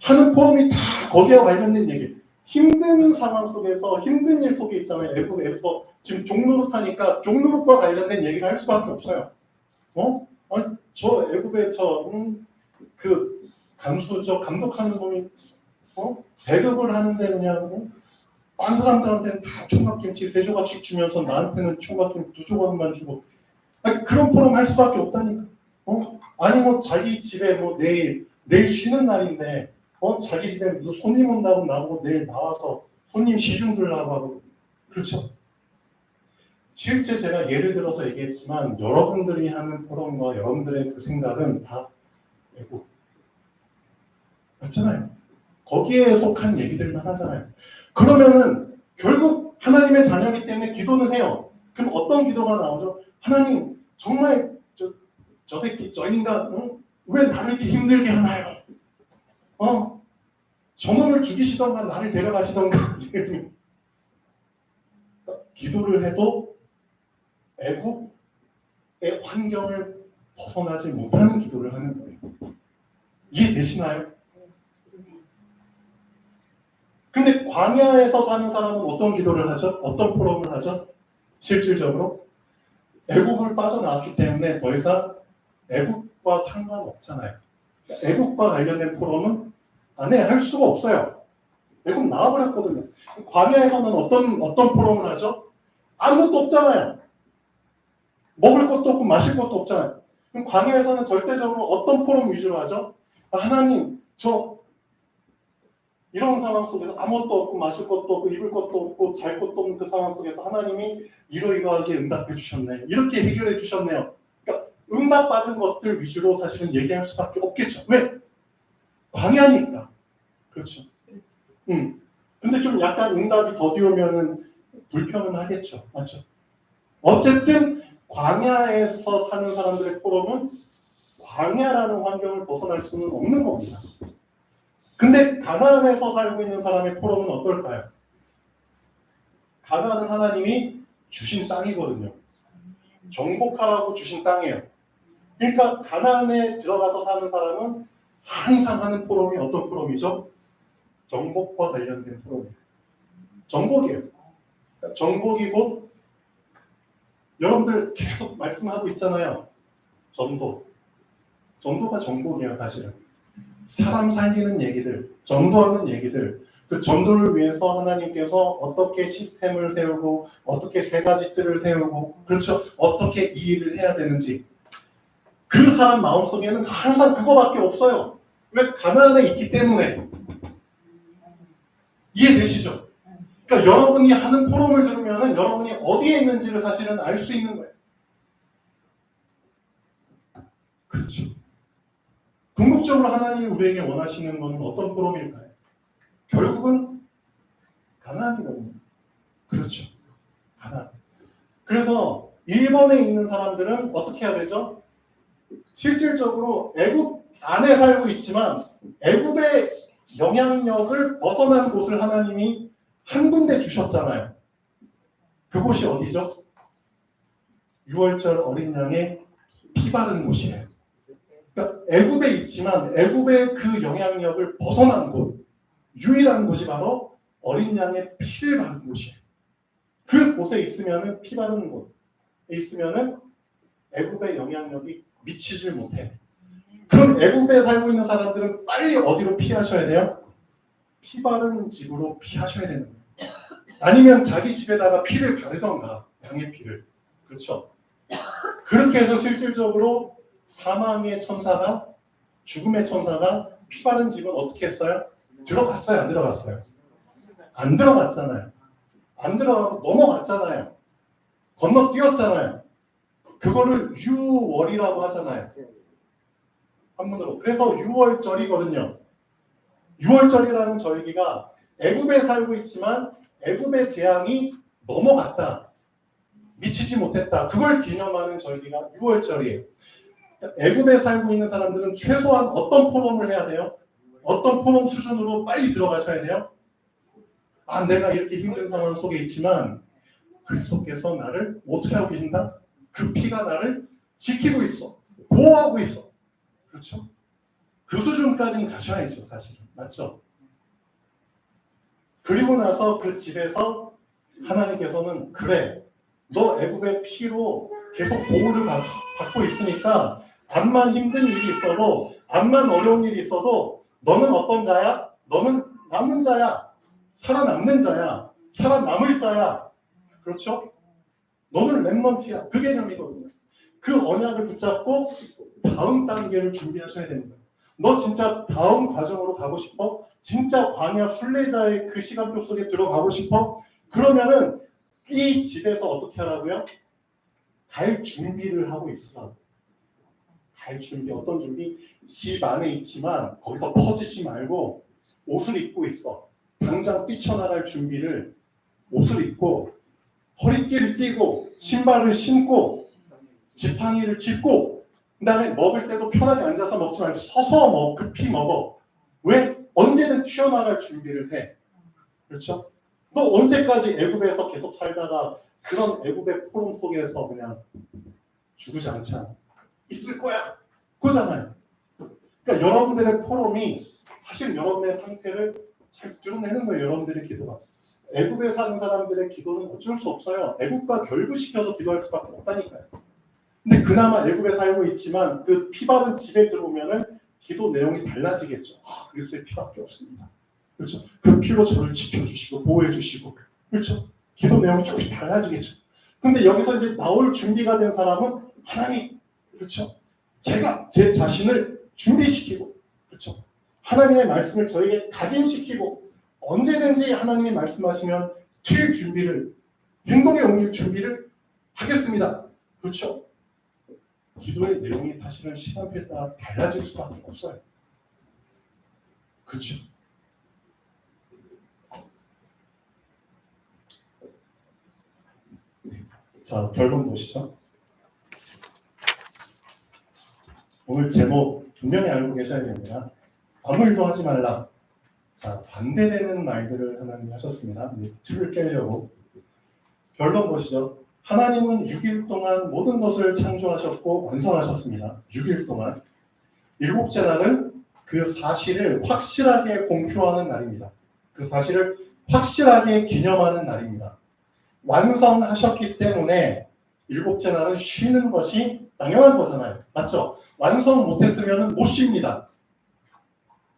하는 포럼이 다 거기와 관련된 얘기. 힘든 상황 속에서 힘든 일 속에 있잖아요. 애국에서 지금 종로로 타니까 종로과 관련된 얘기를 할 수밖에 없어요. 아니, 저 애국에 그 간수 저 감독하는 놈이 배급을 하는데 그냥 딴 사람들한테는 다 총각김치 3조각씩 주면서 나한테는 총각김치 2조각만 주고 아니, 그런 포럼 할 수밖에 없다니까. 아니 뭐 자기 집에 뭐 내일 쉬는 날인데 자기 집에 무슨 손님 온다고 나보고 내일 나와서 손님 시중 들라고 하고 그렇죠. 실제 제가 예를 들어서 얘기했지만 여러분들이 하는 포럼과 여러분들의 그 생각은 다 애국 맞잖아요. 거기에 속한 얘기들만 하잖아요. 그러면은 결국 하나님의 자녀이기 때문에 기도는 해요. 그럼 어떤 기도가 나오죠? 하나님 정말 저 새끼 저 인간 왜 나를 이렇게 힘들게 하나요? 저놈을 죽이시던가 나를 데려가시던가 기도를 해도 애국의 환경을 벗어나지 못하는 기도를 하는 거예요. 이해되시나요? 근데 광야에서 사는 사람은 어떤 기도를 하죠? 어떤 포럼을 하죠? 실질적으로 애국을 빠져나왔기 때문에 더 이상 애국과 상관없잖아요. 애국과 관련된 포럼은 안 해 할 수가 없어요. 애국 나와버렸거든요. 광야에서는 어떤 포럼을 하죠? 아무것도 없잖아요. 먹을 것도 없고 마실 것도 없잖아요. 그럼 광야에서는 절대적으로 어떤 포럼 위주로 하죠? 하나님, 저 이런 상황 속에서 아무것도 없고 마실 것도 없고 입을 것도 없고 잘 것도 없는 그 상황 속에서 하나님이 이러이러하게 응답해 주셨네. 이렇게 해결해 주셨네요. 그러니까 응답받은 것들 위주로 사실은 얘기할 수밖에 없겠죠. 왜? 광야니까. 그렇죠. 근데 좀 약간 응답이 더디오면은 불편은 하겠죠. 맞죠? 어쨌든 광야에서 사는 사람들의 포럼은 광야라는 환경을 벗어날 수는 없는 겁니다. 근데 가나안에서 살고 있는 사람의 포럼은 어떨까요? 가나안은 하나님이 주신 땅이거든요. 정복하라고 주신 땅이에요. 그러니까 가나안에 들어가서 사는 사람은 항상 하는 포럼이 어떤 포럼이죠? 정복과 관련된 포럼이에요. 정복이에요. 그러니까 정복이 곧 여러분들 계속 말씀하고 있잖아요. 전도. 전도가 정복이에요, 사실은. 사람 살리는 얘기들, 전도하는 얘기들, 그 전도를 위해서 하나님께서 어떻게 시스템을 세우고 어떻게 세 가지 뜰을 세우고 그렇죠. 어떻게 이 일을 해야 되는지 그 사람 마음속에는 항상 그거밖에 없어요. 왜? 가나안에 있기 때문에. 이해되시죠? 그러니까 여러분이 하는 포럼을 들으면 여러분이 어디에 있는지를 사실은 알 수 있는 거예요. 그렇죠. 궁극적으로 하나님이 우리에게 원하시는 것은 어떤 포럼일까요? 결국은 가나안이거든요. 그렇죠. 가나안. 그래서 일본에 있는 사람들은 어떻게 해야 되죠? 실질적으로 애굽 안에 살고 있지만 애굽의 영향력을 벗어난 곳을 하나님이 한 군데 주셨잖아요. 그곳이 어디죠? 6월절 어린 양의 피 바른 곳이에요. 그러니까 애굽에 있지만 애굽의 그 영향력을 벗어난 곳, 유일한 곳이 바로 어린 양의 피를 바른 곳이에요. 그 곳에 있으면은 피 바른 곳에 있으면은 애굽의 영향력이 미치질 못해. 그럼 애굽에 살고 있는 사람들은 빨리 어디로 피하셔야 돼요? 피 바른 집으로 피하셔야 되는 거예요. 아니면 자기 집에다가 피를 바르던가 양의 피를. 그렇죠? 그렇게 해서 실질적으로 사망의 천사가 죽음의 천사가 피 바른 집은 어떻게 했어요? 들어갔어요? 안 들어갔어요? 안 들어갔잖아요. 안 들어가고 넘어갔잖아요. 건너뛰었잖아요. 그거를 유월이라고 하잖아요. 한문으로. 그래서 유월절이거든요. 유월절이라는 절기가 애굽에 살고 있지만 애굽의 재앙이 넘어갔다. 미치지 못했다. 그걸 기념하는 절기가 유월절이에요. 애굽에 살고 있는 사람들은 최소한 어떤 포럼을 해야 돼요? 어떤 포럼 수준으로 빨리 들어가셔야 돼요? 아, 내가 이렇게 힘든 상황 속에 있지만 그리스도께서 나를 어떻게 하고 계신다? 그 피가 나를 지키고 있어. 보호하고 있어. 그렇죠? 그 수준까지는 가셔야죠, 사실은. 맞죠? 그리고 나서 그 집에서 하나님께서는 그래, 너 애굽의 피로 계속 보호를 받고 있으니까 암만 힘든 일이 있어도 암만 어려운 일이 있어도 너는 어떤 자야? 너는 남는 자야. 살아남는 자야. 살아남을 자야. 그렇죠? 너는 랩먼트야. 그 개념이거든요. 그 언약을 붙잡고 다음 단계를 준비하셔야 되는 거예요. 너 진짜 다음 과정으로 가고 싶어? 진짜 광야 순례자의 그 시간표 속에 들어가고 싶어? 그러면은 이 집에서 어떻게 하라고요? 갈 준비를 하고 있으라고. 갈 준비. 어떤 준비? 집 안에 있지만 거기서 퍼지지 말고 옷을 입고 있어. 당장 뛰쳐나갈 준비를 옷을 입고 허리띠를 띠고 신발을 신고 지팡이를 짚고 그 다음에 먹을 때도 편하게 앉아서 먹지 말고 서서 급히 먹어. 왜? 언제든 튀어나갈 준비를 해. 그렇죠? 너 언제까지 애굽에서 계속 살다가 그런 애굽의 포럼 속에서 그냥 죽지 않잖아. 있을 거야. 그거잖아요. 그러니까 여러분들의 포럼이 사실 여러분의 상태를 잘 드러내는 거예요. 여러분들의 기도가. 애굽에 사는 사람들의 기도는 어쩔 수 없어요. 애굽과 결부시켜서 기도할 수밖에 없다니까요. 근데 그나마 애굽에 살고 있지만 그 피 바른 집에 들어오면은 기도 내용이 달라지겠죠. 아, 그리스도의 피밖에 없습니다. 그렇죠? 그 피로 저를 지켜주시고 보호해주시고 그렇죠? 기도 내용이 조금씩 달라지겠죠. 근데 여기서 이제 나올 준비가 된 사람은 하나님 그렇죠? 제가 제 자신을 준비시키고 그렇죠? 하나님의 말씀을 저에게 각인시키고 언제든지 하나님이 말씀하시면 튈 준비를 행동에 옮길 준비를 하겠습니다. 그렇죠? 기도의 내용이 사실은 시간표에 따라 달라질 수밖에 없어요. 그렇죠? 자, 결론 보시죠. 오늘 제목 분명히 알고 계셔야 됩니다. 아무 일도 하지 말라. 자, 반대되는 말들을 하나님이 하셨습니다. 틀을 깨려고. 결론 보시죠. 하나님은 6일 동안 모든 것을 창조하셨고 완성하셨습니다. 6일 동안. 일곱째 날은 그 사실을 확실하게 공표하는 날입니다. 그 사실을 확실하게 기념하는 날입니다. 완성하셨기 때문에 일곱째 날은 쉬는 것이 당연한 거잖아요. 맞죠? 완성 못했으면 못 쉽니다.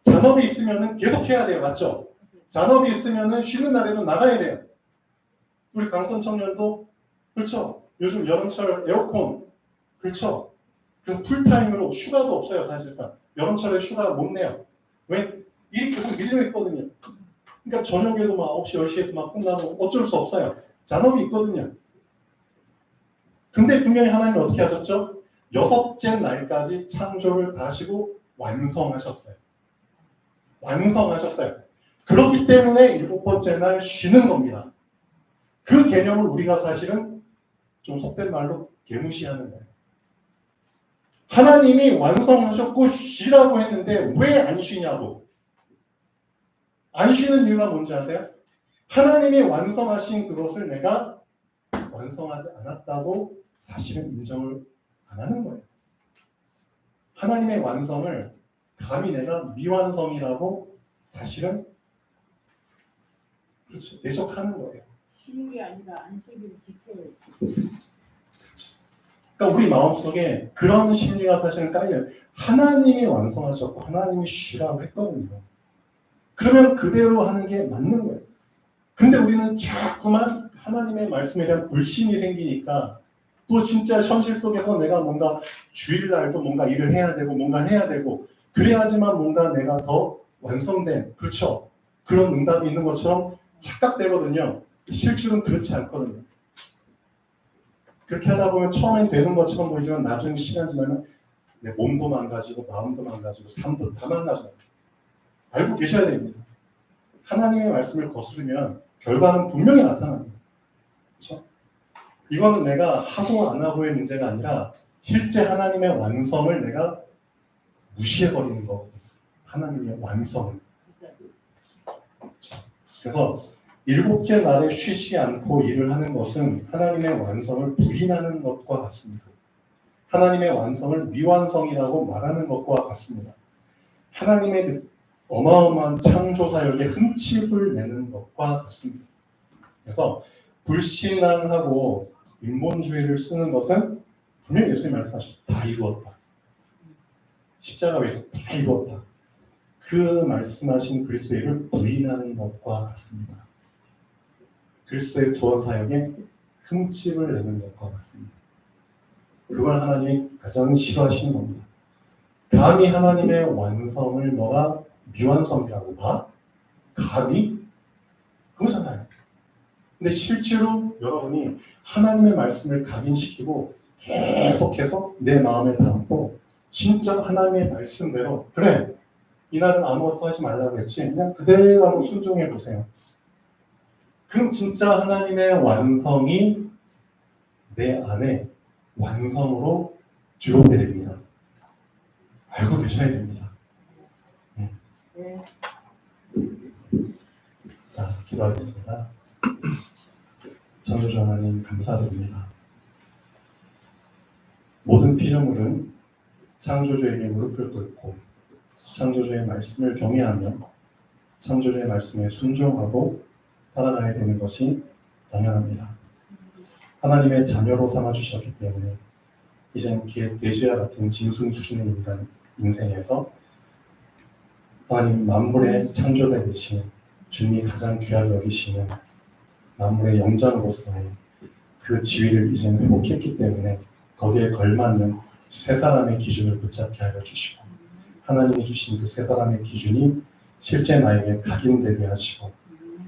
잔업이 있으면 계속 해야 돼요. 맞죠? 잔업이 있으면 쉬는 날에도 나가야 돼요. 우리 강선 청년도 그렇죠. 요즘 여름철 에어컨 그렇죠. 그래서 풀타임으로 휴가도 없어요. 사실상 여름철에 휴가 못 내요. 왜? 일이 계속 밀려 있거든요. 그러니까 저녁에도 막 9시, 10시에도 막 끝나고 어쩔 수 없어요. 잔업이 있거든요. 근데 분명히 하나님이 어떻게 하셨죠? 6째 날까지 창조를 다 하시고 완성하셨어요. 완성하셨어요. 그렇기 때문에 7번째 날 쉬는 겁니다. 그 개념을 우리가 사실은 좀 속된 말로 개무시하는 거예요. 하나님이 완성하셨고 쉬라고 했는데 왜 안 쉬냐고. 안 쉬는 이유가 뭔지 아세요? 하나님이 완성하신 그것을 내가 완성하지 않았다고 사실은 인정을 안 하는 거예요. 하나님의 완성을 감히 내가 미완성이라고 사실은 그렇죠. 내적하는 거예요. 쉬는 게 아니라 안식일을 지켜요. 그러니까 우리 마음속에 그런 심리가 사실은 깔려요. 하나님이 완성하셨고 하나님이 쉬라고 했거든요. 그러면 그대로 하는 게 맞는 거예요. 근데 우리는 자꾸만 하나님의 말씀에 대한 불신이 생기니까 또 진짜 현실 속에서 내가 뭔가 주일날도 뭔가 일을 해야 되고 뭔가 해야 되고 그래야지만 뭔가 내가 더 완성된 그렇죠. 그런 응답이 있는 것처럼 착각되거든요. 실질은 그렇지 않거든요. 그렇게 하다 보면 처음엔 되는 것처럼 보이지만 나중에 시간 지나면 내 몸도 망가지고 마음도 망가지고 삶도 다 망가져요. 알고 계셔야 됩니다. 하나님의 말씀을 거스르면 결과는 분명히 나타납니다. 그렇죠? 이거는 내가 하고 안 하고의 문제가 아니라 실제 하나님의 완성을 내가 무시해버리는 거거든요. 하나님의 완성을. 그렇죠? 그래서 7째 날에 쉬지 않고 일을 하는 것은 하나님의 완성을 부인하는 것과 같습니다. 하나님의 완성을 미완성이라고 말하는 것과 같습니다. 하나님의 그 어마어마한 창조 사역에 흠집을 내는 것과 같습니다. 그래서 불신앙하고 인본주의를 쓰는 것은 분명히 예수님이 말씀하셨죠. 다 이루었다. 십자가 위에서 다 이루었다. 그 말씀하신 그리스도를 부인하는 것과 같습니다. 그리스도의 구원 사역에 흠집을 내는 것과 같습니다. 그걸 하나님이 가장 싫어하시는 겁니다. 감히 하나님의 완성을 너가 미완성이라고 봐? 감히? 그거잖아요. 근데 실제로 여러분이 하나님의 말씀을 각인시키고 계속해서 내 마음에 담고 진짜 하나님의 말씀대로 그래 이날은 아무것도 하지 말라고 했지 그냥 그대로 한번 순종해 보세요. 그럼 진짜 하나님의 완성이 내 안에 완성으로 들어오게 됩니다. 알고 계셔야 됩니다. 네. 자, 기도하겠습니다. 창조주 하나님 감사드립니다. 모든 피조물은 창조주에게 무릎을 꿇고 창조주의 말씀을 경외하며 창조주의 말씀에 순종하고 살아가야 되는 것이 당연합니다. 하나님의 자녀로 삼아주셨기 때문에 이젠 돼지와 같은 짐승 수준의 인간 인생에서 하나님 만물의 창조자 되신 주님이 가장 귀하게 여기시는 만물의 영장으로서의 그 지위를 이제는 회복했기 때문에 거기에 걸맞는 세 사람의 기준을 붙잡게 하여 주시고 하나님이 주신 그 세 사람의 기준이 실제 나에게 각인되게 하시고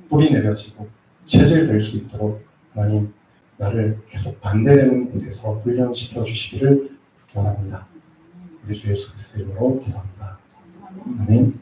뿌리 내려지고 체질될 수 있도록 하나님 나를 계속 반대되는 곳에서 훈련시켜 주시기를 원합니다. 우리 주 예수 그리스도의 이름으로 기도합니다. 아멘.